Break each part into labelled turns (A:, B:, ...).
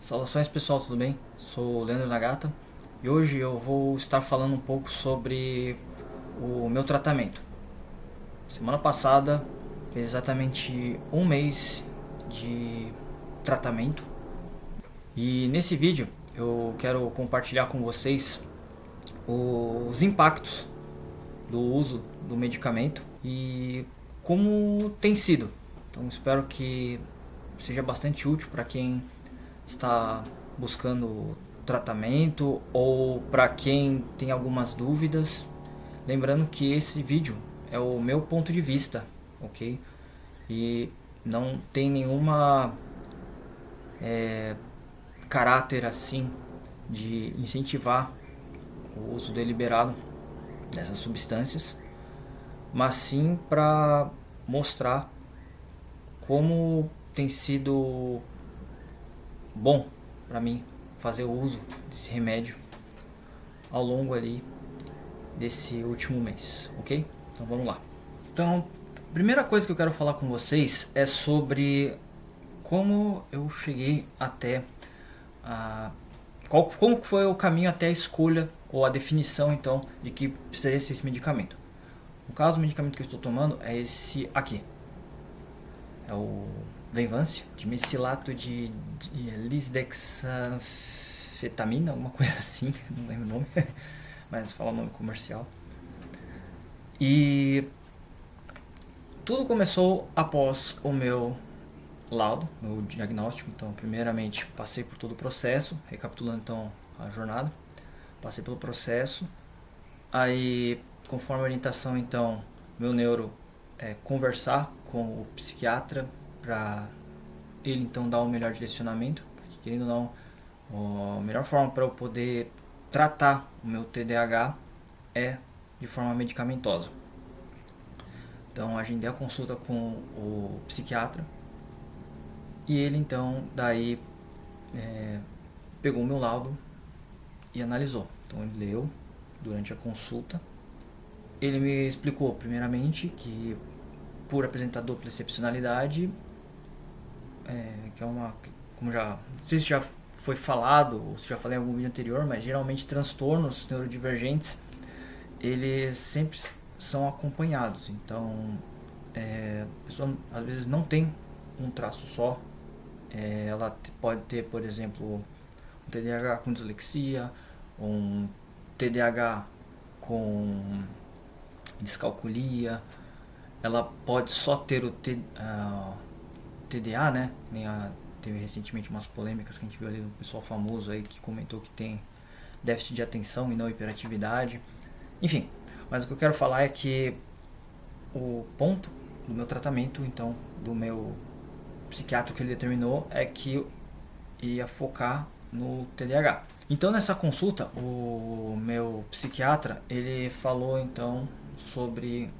A: Saudações pessoal, tudo bem? Sou o Leandro Nagata e hoje eu vou estar falando um pouco sobre o meu tratamento. Semana passada fez exatamente um mês de tratamento e nesse vídeo eu quero compartilhar com vocês os impactos do uso do medicamento e como tem sido. Então espero que seja bastante útil para quem está buscando tratamento ou para quem tem algumas dúvidas. Lembrando que esse vídeo é o meu ponto de vista, ok? E não tem nenhuma caráter assim de incentivar o uso deliberado dessas substâncias, mas sim para mostrar como tem sido bom para mim fazer o uso desse remédio ao longo ali desse último mês, ok? Então vamos lá. Então, a primeira coisa que eu quero falar com vocês é sobre como eu cheguei até a como foi o caminho até a escolha ou a definição então de que precisaria ser esse medicamento. No caso, o medicamento que eu estou tomando é esse aqui. É o Venvance, de mecilato de lisdexanfetamina, alguma coisa assim, não lembro o nome, mas fala o nome comercial. E tudo começou após o meu laudo, meu diagnóstico. Então, primeiramente, passei por todo o processo, recapitulando então a jornada. Passei pelo processo, aí, conforme a orientação, então, meu neuro conversar com o psiquiatra para ele então dar o melhor direcionamento, porque querendo ou não, a melhor forma para eu poder tratar o meu TDAH é de forma medicamentosa. Então agendei a consulta com o psiquiatra e ele então daí pegou o meu laudo e analisou. Então ele leu durante a consulta. Ele me explicou primeiramente que por apresentar dupla excepcionalidade, que é uma, como já, não sei se já foi falado ou se já falei em algum vídeo anterior, mas geralmente transtornos neurodivergentes eles sempre são acompanhados. Então, a pessoa às vezes não tem um traço só. Ela pode ter, por exemplo, um TDAH com dislexia, um TDAH com descalculia. Ela pode só ter o TDA, né? Teve recentemente umas polêmicas que a gente viu ali do pessoal famoso aí que comentou que tem déficit de atenção e não hiperatividade. Enfim, mas o que eu quero falar é que o ponto do meu tratamento, então, do meu psiquiatra que ele determinou, é que eu iria focar no TDAH. Então, nessa consulta, o meu psiquiatra, ele falou, então, sobre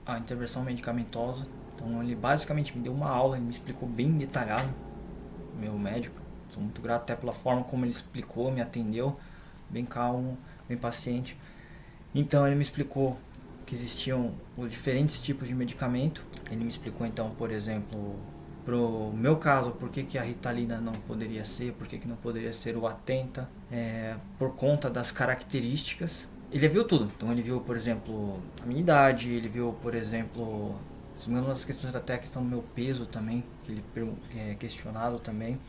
A: a intervenção medicamentosa. Então, ele basicamente me deu uma aula, ele me explicou bem detalhado, meu médico. Sou muito grato até pela forma como ele explicou, me atendeu, bem calmo, bem paciente. Então ele me explicou que existiam os diferentes tipos de medicamento. Ele me explicou então, por exemplo, pro meu caso, por que a Ritalina não poderia ser, por que não poderia ser o Atenta, por conta das características. Ele viu tudo. Então ele viu, por exemplo, a minha idade, ele viu, por exemplo, uma das questões era até a questão do meu peso também, que ele questionado também.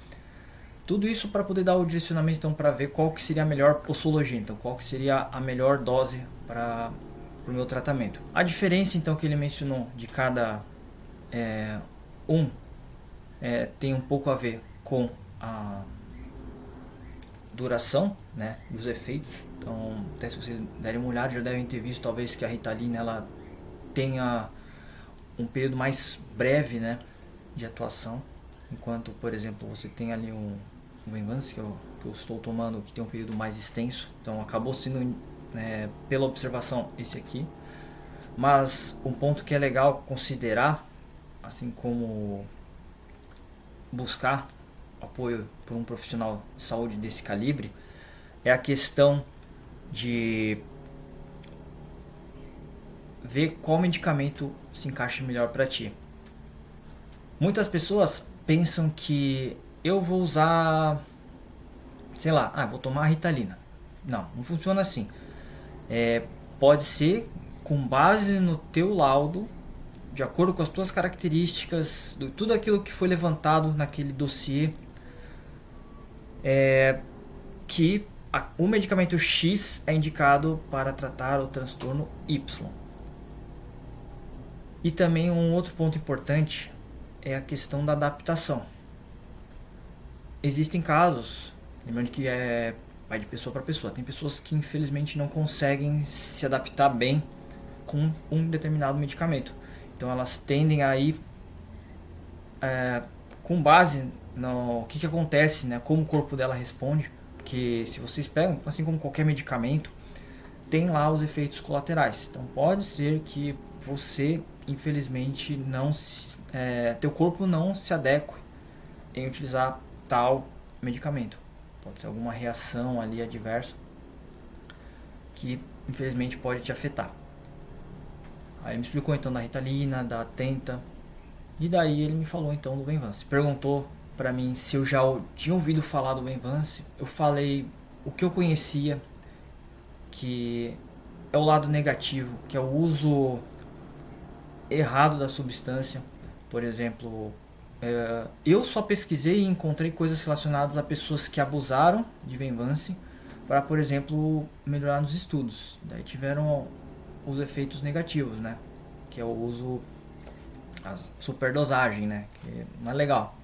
A: Tudo isso para poder dar o direcionamento então para ver qual que seria a melhor posologia, então qual que seria a melhor dose para o meu tratamento. A diferença então que ele mencionou de cada tem um pouco a ver com a duração, né, dos efeitos. Então, até se vocês derem uma olhada, já devem ter visto talvez que a Ritalina ela tenha um período mais breve, né, de atuação, enquanto, por exemplo, você tem ali um Venvance que eu estou tomando que tem um período mais extenso. Então acabou sendo, pela observação, esse aqui. Mas um ponto que é legal considerar, assim como buscar apoio por um profissional de saúde desse calibre, é a questão de ver qual medicamento se encaixa melhor para ti. Muitas pessoas pensam que eu vou usar sei lá, vou tomar a Ritalina. Não funciona assim. Pode ser com base no teu laudo, de acordo com as tuas características, tudo aquilo que foi levantado naquele dossiê, que o medicamento X é indicado para tratar o transtorno Y. E também um outro ponto importante é a questão da adaptação. Existem casos, lembrando que vai de pessoa para pessoa, tem pessoas que infelizmente não conseguem se adaptar bem com um determinado medicamento. Então elas tendem a ir com base no que acontece, né, como o corpo dela responde, porque se vocês pegam, assim como qualquer medicamento, tem lá os efeitos colaterais. Então pode ser que você, infelizmente, teu corpo não se adeque em utilizar tal medicamento. Pode ser alguma reação ali adversa que infelizmente pode te afetar. Aí ele me explicou então da Ritalina, da Atenta, e daí ele me falou então do Venvance. Perguntou para mim se eu já tinha ouvido falar do Venvance. Eu falei o que eu conhecia, que é o lado negativo, que é o uso errado da substância. Por exemplo, eu só pesquisei e encontrei coisas relacionadas a pessoas que abusaram de Venvance para, por exemplo, melhorar nos estudos. Daí tiveram os efeitos negativos, né? Que é o uso, a superdosagem, né? Que não é legal.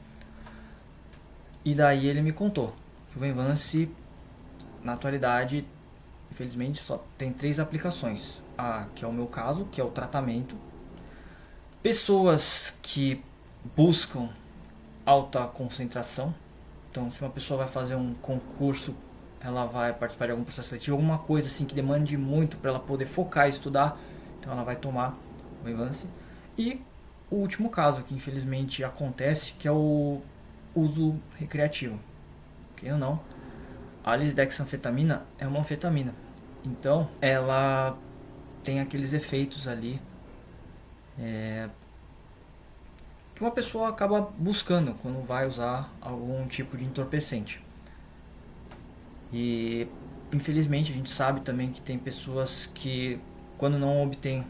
A: E daí ele me contou que o Venvance, na atualidade, infelizmente, só tem 3 aplicações. Que é o meu caso, que é o tratamento. Pessoas que buscam alta concentração. Então, se uma pessoa vai fazer um concurso, ela vai participar de algum processo seletivo, alguma coisa assim que demande muito para ela poder focar e estudar, então ela vai tomar o Venvance. E o último caso, que infelizmente acontece, que é o uso recreativo. Quem ou não, a lisdexanfetamina é uma anfetamina. Então, ela tem aqueles efeitos ali que uma pessoa acaba buscando quando vai usar algum tipo de entorpecente. E infelizmente a gente sabe também que tem pessoas que, quando não obtêm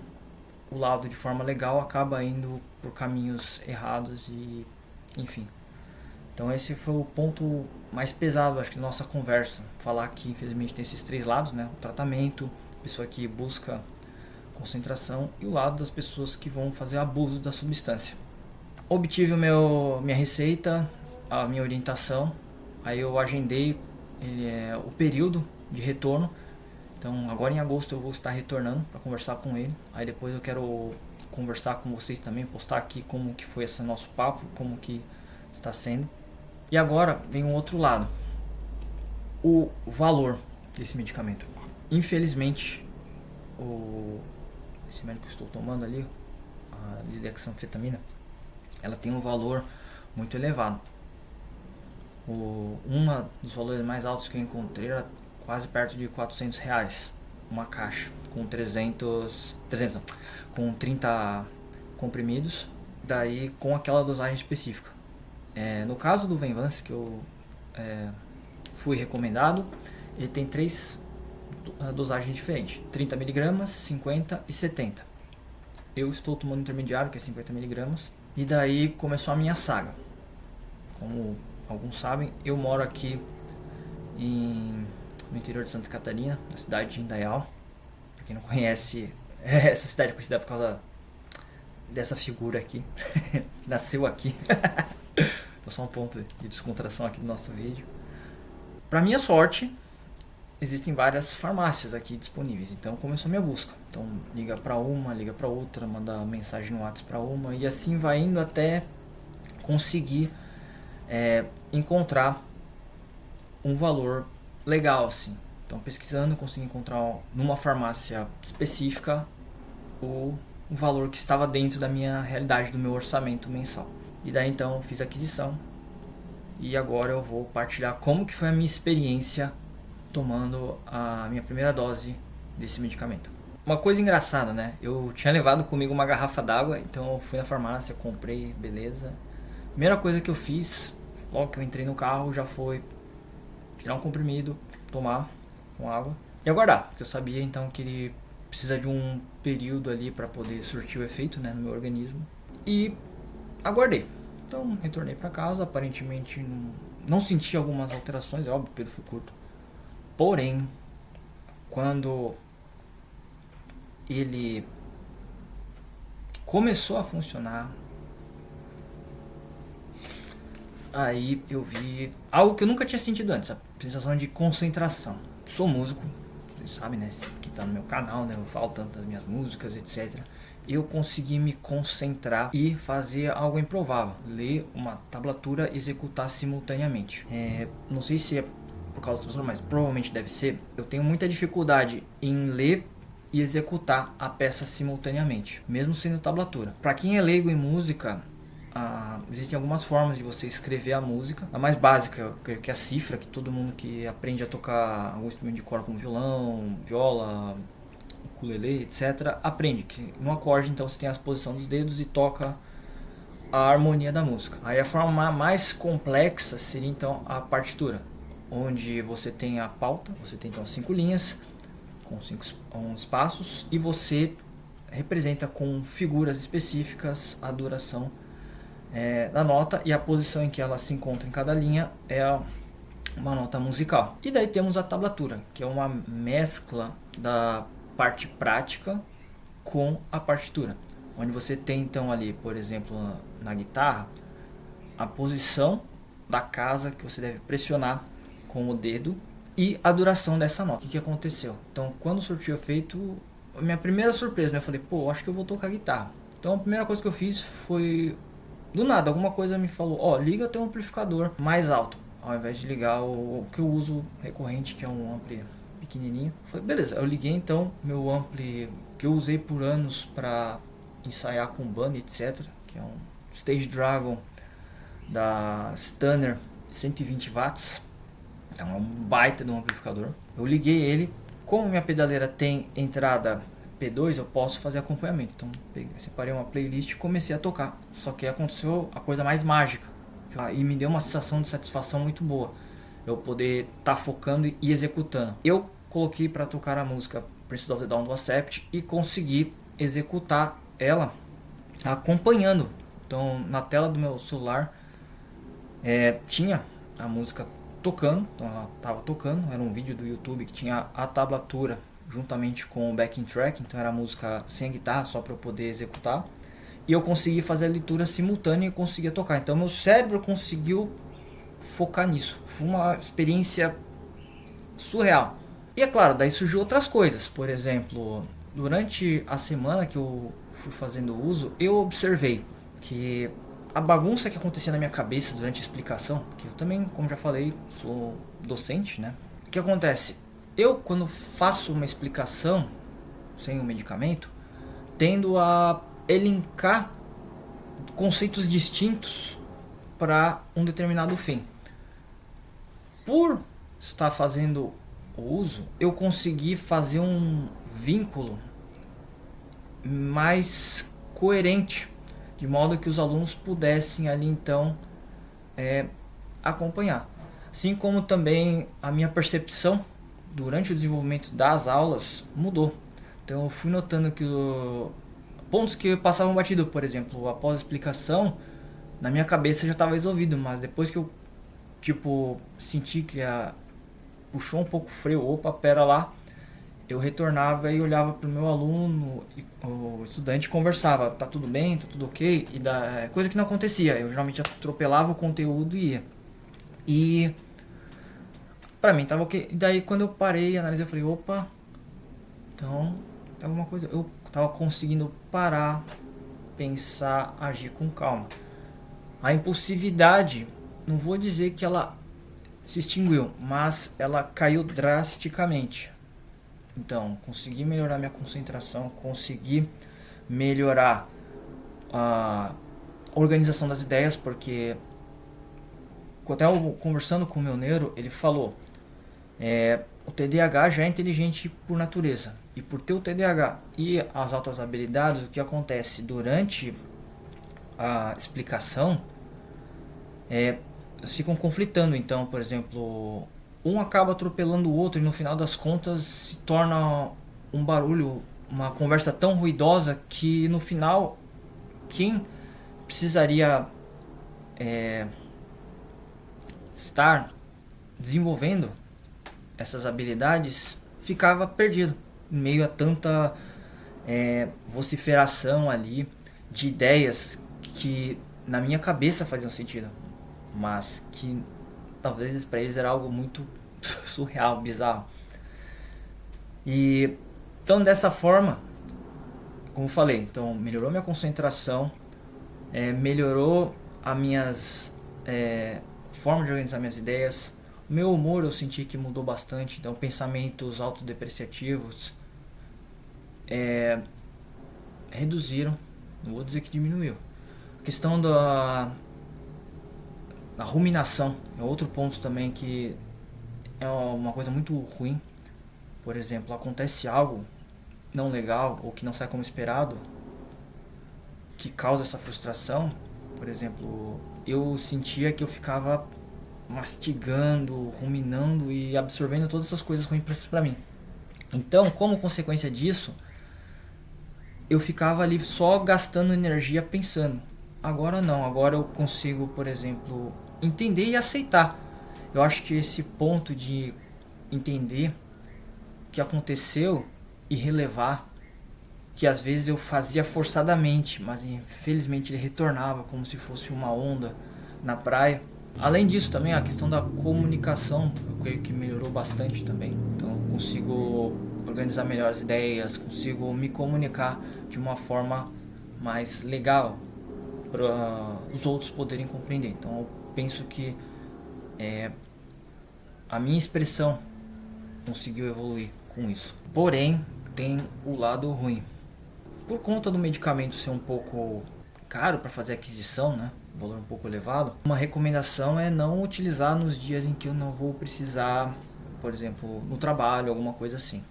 A: o laudo de forma legal, acaba indo por caminhos errados e enfim. Então esse foi o ponto mais pesado, acho que, da nossa conversa. Falar que infelizmente tem esses 3 lados, né? O tratamento, a pessoa que busca concentração, e o lado das pessoas que vão fazer abuso da substância. Obtive minha receita, a minha orientação, aí eu agendei o período de retorno. Então agora em agosto eu vou estar retornando para conversar com ele. Aí depois eu quero conversar com vocês também, postar aqui como que foi esse nosso papo, como que está sendo. E agora vem um outro lado, o valor desse medicamento. Infelizmente, esse médico que eu estou tomando ali, a lisdexanfetamina, ela tem um valor muito elevado. Um dos valores mais altos que eu encontrei era quase perto de R$400 uma caixa, com 30 comprimidos, daí com aquela dosagem específica. No caso do Venvance, que eu fui recomendado, ele tem 3 dosagens diferentes, 30mg, 50 e 70. Eu estou tomando intermediário, que é 50mg, e daí começou a minha saga. Como alguns sabem, eu moro aqui no interior de Santa Catarina, na cidade de Indaial. Pra quem não conhece, essa cidade é conhecida por causa dessa figura aqui, que nasceu aqui. Vou só um ponto de descontração aqui do nosso vídeo. Pra minha sorte, existem várias farmácias aqui disponíveis, então começou a minha busca. Então liga pra uma, liga pra outra, manda mensagem no WhatsApp pra uma, e assim vai indo até conseguir encontrar um valor legal, assim. Então pesquisando, consegui encontrar numa farmácia específica o valor que estava dentro da minha realidade, do meu orçamento mensal. E daí então fiz a aquisição, e agora eu vou partilhar como que foi a minha experiência tomando a minha primeira dose desse medicamento. Uma coisa engraçada, né? Eu tinha levado comigo uma garrafa d'água, então eu fui na farmácia, comprei, beleza. Primeira coisa que eu fiz, logo que eu entrei no carro, já foi tirar um comprimido, tomar com água e aguardar, porque eu sabia então que ele precisa de um período ali para poder surtir o efeito, né, no meu organismo. E aguardei. Então retornei para casa, aparentemente não senti algumas alterações, é óbvio, o período foi curto. Porém, quando ele começou a funcionar, aí eu vi algo que eu nunca tinha sentido antes, a sensação de concentração. Sou músico, vocês sabem, né, que tá no meu canal, né, eu falo tanto das minhas músicas, etc. Eu consegui me concentrar e fazer algo improvável, ler uma tablatura e executar simultaneamente. Não sei se é por causa do transtorno, mas provavelmente deve ser. Eu tenho muita dificuldade em ler e executar a peça simultaneamente, mesmo sendo tablatura. Para quem é leigo em música, existem algumas formas de você escrever a música. A mais básica, que é a cifra, que todo mundo que aprende a tocar algum instrumento de corda como violão, viola, ukulele, etc., aprende que no acorde então você tem a posição dos dedos e toca a harmonia da música. Aí a forma mais complexa seria então a partitura, onde você tem a pauta, você tem então 5 linhas com 5 espaços e você representa com figuras específicas a duração da nota e a posição em que ela se encontra em cada linha é uma nota musical. E daí temos a tablatura, que é uma mescla da parte prática com a partitura, onde você tem então ali, por exemplo, na guitarra, a posição da casa que você deve pressionar com o dedo e a duração dessa nota. O que aconteceu? Então, quando surtiu o efeito, a minha primeira surpresa, né? Eu falei, pô, acho que eu vou tocar guitarra. Então, a primeira coisa que eu fiz foi, do nada, alguma coisa me falou, ó, liga teu amplificador mais alto, ao invés de ligar o que eu uso recorrente, que é um ampli pequenininho. Eu falei, beleza, eu liguei então meu ampli que eu usei por anos para ensaiar com banda, etc, que é um Stage Dragon da Stunner 120 watts. Então é um baita de um amplificador. Eu liguei ele, como minha pedaleira tem entrada P2, eu posso fazer acompanhamento. Então separei uma playlist e comecei a tocar. Só que aconteceu a coisa mais mágica e me deu uma sensação de satisfação muito boa. Eu poder estar focando e executando. Eu coloquei para tocar a música Princess of the Dawn do Accept e consegui executar ela acompanhando. Então na tela do meu celular tinha a música tocando, então ela estava tocando, era um vídeo do YouTube que tinha a tablatura juntamente com o backing track, então era a música sem a guitarra, só para eu poder executar, e eu consegui fazer a leitura simultânea e conseguia tocar, então meu cérebro conseguiu focar nisso, foi uma experiência surreal. E é claro, daí surgiu outras coisas, por exemplo, durante a semana que eu fui fazendo uso, eu observei que a bagunça que acontecia na minha cabeça durante a explicação, porque eu também, como já falei, sou docente, né? O que acontece? Eu, quando faço uma explicação sem o medicamento, tendo a elencar conceitos distintos para um determinado fim. Por estar fazendo o uso, eu consegui fazer um vínculo mais coerente, de modo que os alunos pudessem ali então acompanhar. Assim como também a minha percepção durante o desenvolvimento das aulas mudou. Então eu fui notando que pontos que passavam batido, por exemplo, após a explicação, na minha cabeça já estava resolvido, mas depois que eu senti que puxou um pouco o freio, opa, pera lá, eu retornava e olhava para o meu aluno, o estudante conversava, tá tudo bem, tá tudo ok, e coisa que não acontecia, eu geralmente atropelava o conteúdo e ia. E pra mim tava ok, e daí quando eu parei e analisei, eu falei, opa, então tem alguma coisa, eu tava conseguindo parar, pensar, agir com calma. A impulsividade, não vou dizer que ela se extinguiu, mas ela caiu drasticamente. Então, consegui melhorar minha concentração, consegui melhorar a organização das ideias, porque até eu conversando com o meu neuro, ele falou, o TDAH já é inteligente por natureza, e por ter o TDAH e as altas habilidades, o que acontece durante a explicação, ficam conflitando. Então, por exemplo, um acaba atropelando o outro e no final das contas se torna um barulho, uma conversa tão ruidosa que no final quem precisaria estar desenvolvendo essas habilidades ficava perdido em meio a tanta vociferação ali de ideias que na minha cabeça faziam sentido, mas que talvez para eles era algo muito surreal, bizarro. E então dessa forma, como eu falei, então melhorou minha concentração, melhorou as minhas formas de organizar minhas ideias. O meu humor eu senti que mudou bastante, então pensamentos autodepreciativos reduziram, não vou dizer que diminuiu. A questão da ruminação é outro ponto também que é uma coisa muito ruim. Por exemplo, acontece algo não legal ou que não sai como esperado, que causa essa frustração. Por exemplo, eu sentia que eu ficava mastigando, ruminando e absorvendo todas essas coisas ruins para mim. Então, como consequência disso, eu ficava ali só gastando energia pensando. Agora não, agora eu consigo, por exemplo, entender e aceitar. Eu acho que esse ponto de entender o que aconteceu e relevar, que às vezes eu fazia forçadamente, mas infelizmente ele retornava como se fosse uma onda na praia. Além disso também a questão da comunicação, eu creio que melhorou bastante também. Então eu consigo organizar melhor as ideias, consigo me comunicar de uma forma mais legal para os outros poderem compreender. Então eu penso que a minha expressão conseguiu evoluir com isso. Porém, tem o lado ruim. Por conta do medicamento ser um pouco caro para fazer aquisição, né? Valor um pouco elevado. Uma recomendação é não utilizar nos dias em que eu não vou precisar, por exemplo, no trabalho, alguma coisa assim.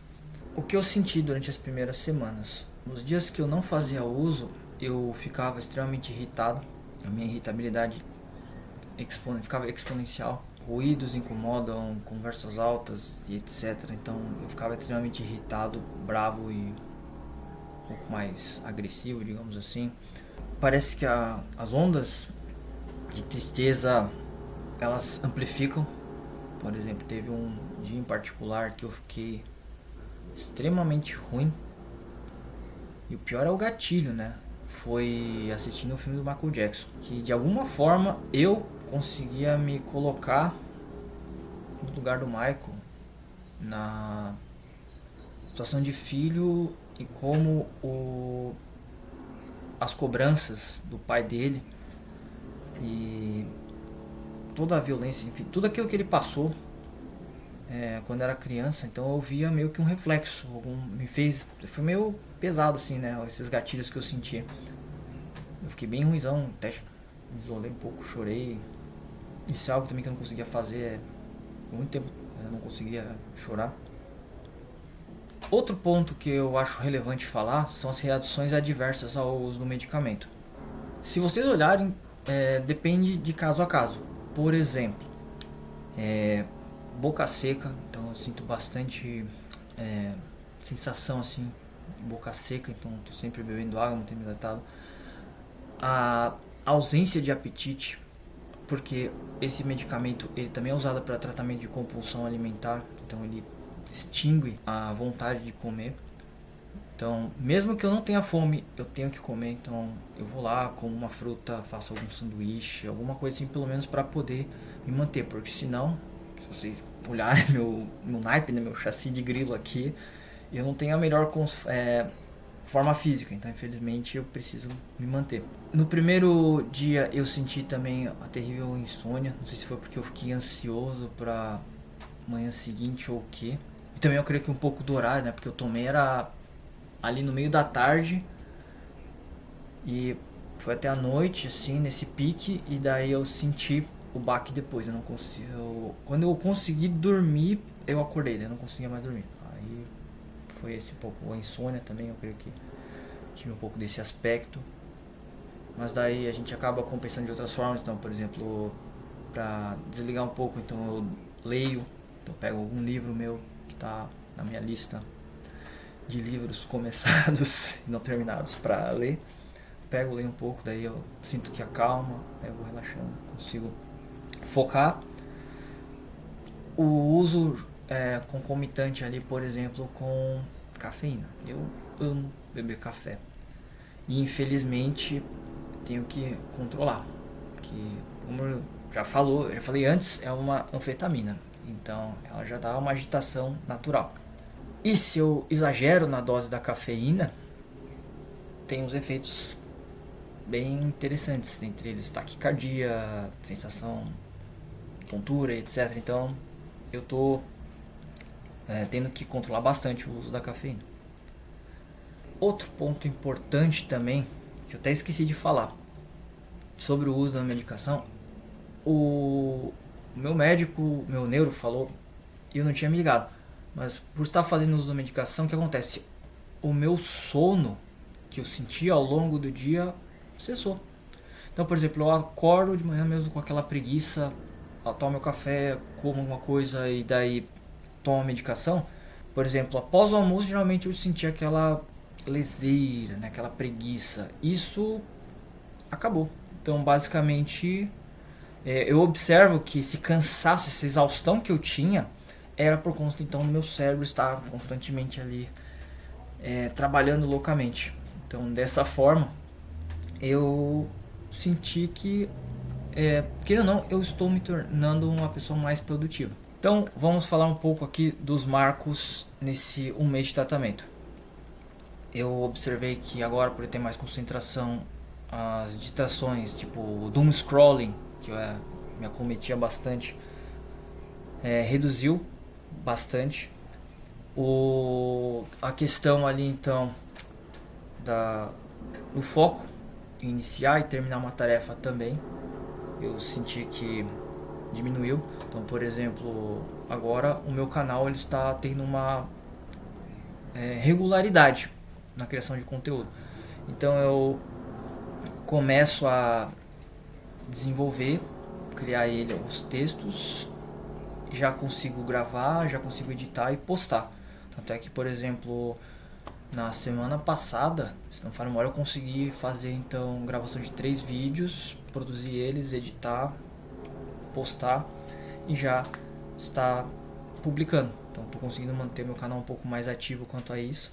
A: O que eu senti durante as primeiras semanas? Nos dias que eu não fazia uso, eu ficava extremamente irritado. A minha irritabilidade ficava exponencial. Ruídos incomodam, conversas altas e etc. Então eu ficava extremamente irritado, bravo e um pouco mais agressivo, digamos assim. Parece que as ondas de tristeza, elas amplificam. Por exemplo, teve um dia em particular que eu fiquei extremamente ruim. E o pior é o gatilho, né? Foi assistindo o filme do Michael Jackson, que de alguma forma eu conseguia me colocar no lugar do Michael, na situação de filho e como as cobranças do pai dele e toda a violência, enfim, tudo aquilo que ele passou quando era criança. Então eu via meio que um reflexo, foi meio pesado assim, né, esses gatilhos que eu senti. Eu fiquei bem ruimzão, até me isolei um pouco, chorei. Isso é algo também que eu não conseguia fazer por muito tempo, eu não conseguia chorar. Outro ponto que eu acho relevante falar são as reações adversas ao uso do medicamento. Se vocês olharem, depende de caso a caso. Por exemplo, boca seca, então eu sinto bastante sensação assim, de boca seca, então estou sempre bebendo água, não tenho me hidratado. A ausência de apetite, porque esse medicamento ele também é usado para tratamento de compulsão alimentar, então ele extingue a vontade de comer. Então, mesmo que eu não tenha fome, eu tenho que comer. Então, eu vou lá, como uma fruta, faço algum sanduíche, alguma coisa assim, pelo menos para poder me manter. Porque senão, se vocês olharem meu naipe, né, meu chassi de grilo aqui, eu não tenho a melhor forma física. Então, infelizmente, eu preciso me manter. No primeiro dia, eu senti também a terrível insônia. Não sei se foi porque eu fiquei ansioso para manhã seguinte ou o que. E também eu creio que um pouco do horário, né? Porque eu tomei era ali no meio da tarde e foi até a noite, assim, nesse pique, e daí eu senti o baque depois. Eu não consigo, quando eu consegui dormir, eu acordei, daí eu não conseguia mais dormir. Aí foi esse pouco a insônia também, eu creio que tive um pouco desse aspecto. Mas daí a gente acaba compensando de outras formas. Então, por exemplo, para desligar um pouco, então eu leio. eu pego algum livro meu que está na minha lista de livros começados e não terminados para ler, pego, leio um pouco, daí eu sinto que acalma, aí eu vou relaxando, consigo focar. O uso concomitante ali, por exemplo, com cafeína. Eu amo beber café e infelizmente tenho que controlar, que como eu já falei antes, é uma anfetamina, então ela já dá uma agitação natural. E se eu exagero na dose da cafeína, tem uns efeitos bem interessantes, entre eles taquicardia, sensação, tontura, etc. Então eu tô tendo que controlar bastante o uso da cafeína. Outro ponto importante também, que eu até esqueci de falar, sobre o uso da medicação, o meu médico, meu neuro falou, e eu não tinha me ligado, mas por estar fazendo uso da medicação, o que acontece? O meu sono que eu sentia ao longo do dia cessou. Então, por exemplo, eu acordo de manhã mesmo com aquela preguiça, eu tomo meu café, como alguma coisa e daí tomo a medicação. Por exemplo, após o almoço, geralmente eu sentia aquela leseira, né, aquela preguiça. Isso acabou. Então, basicamente, eu observo que esse cansaço, essa exaustão que eu tinha, era por conta então do meu cérebro estar constantemente ali trabalhando loucamente. Então, dessa forma, eu senti que, querendo ou não, eu estou me tornando uma pessoa mais produtiva. Então, vamos falar um pouco aqui dos marcos nesse 1 mês de tratamento. Eu observei que agora, por ter mais concentração, as distrações, tipo o doom scrolling, que me acometia bastante, reduziu bastante. A questão ali então do foco, iniciar e terminar uma tarefa também, eu senti que diminuiu. Então, por exemplo, agora o meu canal ele está tendo uma regularidade na criação de conteúdo. Então eu começo a desenvolver, criar os textos, já consigo gravar, já consigo editar e postar. Tanto é que, por exemplo, na semana passada, se não falha memória, eu consegui fazer então gravação de 3 vídeos, produzir eles, editar, postar e já está publicando. Então estou conseguindo manter meu canal um pouco mais ativo quanto a isso.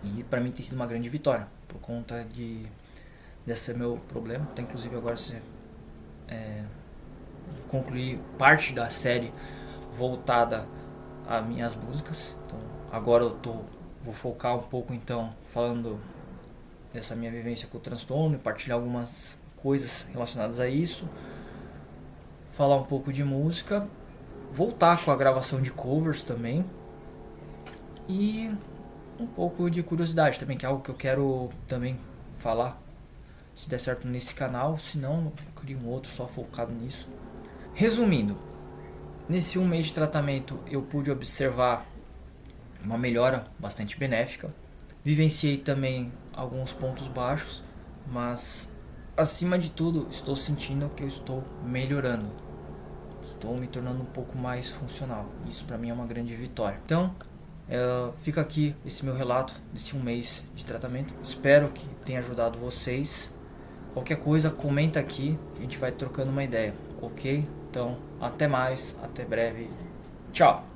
A: E para mim tem sido uma grande vitória por conta desse meu problema. Até inclusive agora você concluir parte da série voltada a minhas músicas. Então agora vou focar um pouco então falando dessa minha vivência com o transtorno e partilhar algumas coisas relacionadas a isso, falar um pouco de música, voltar com a gravação de covers também e um pouco de curiosidade também, que é algo que eu quero também falar, se der certo nesse canal, se não eu crio um outro só focado nisso. Resumindo, nesse 1 mês de tratamento eu pude observar uma melhora bastante benéfica. Vivenciei também alguns pontos baixos, mas acima de tudo estou sentindo que eu estou melhorando. Estou me tornando um pouco mais funcional. Isso para mim é uma grande vitória. Então, fica aqui esse meu relato desse 1 mês de tratamento. Espero que tenha ajudado vocês. Qualquer coisa, comenta aqui, que a gente vai trocando uma ideia, ok? Então, até mais, até breve. Tchau!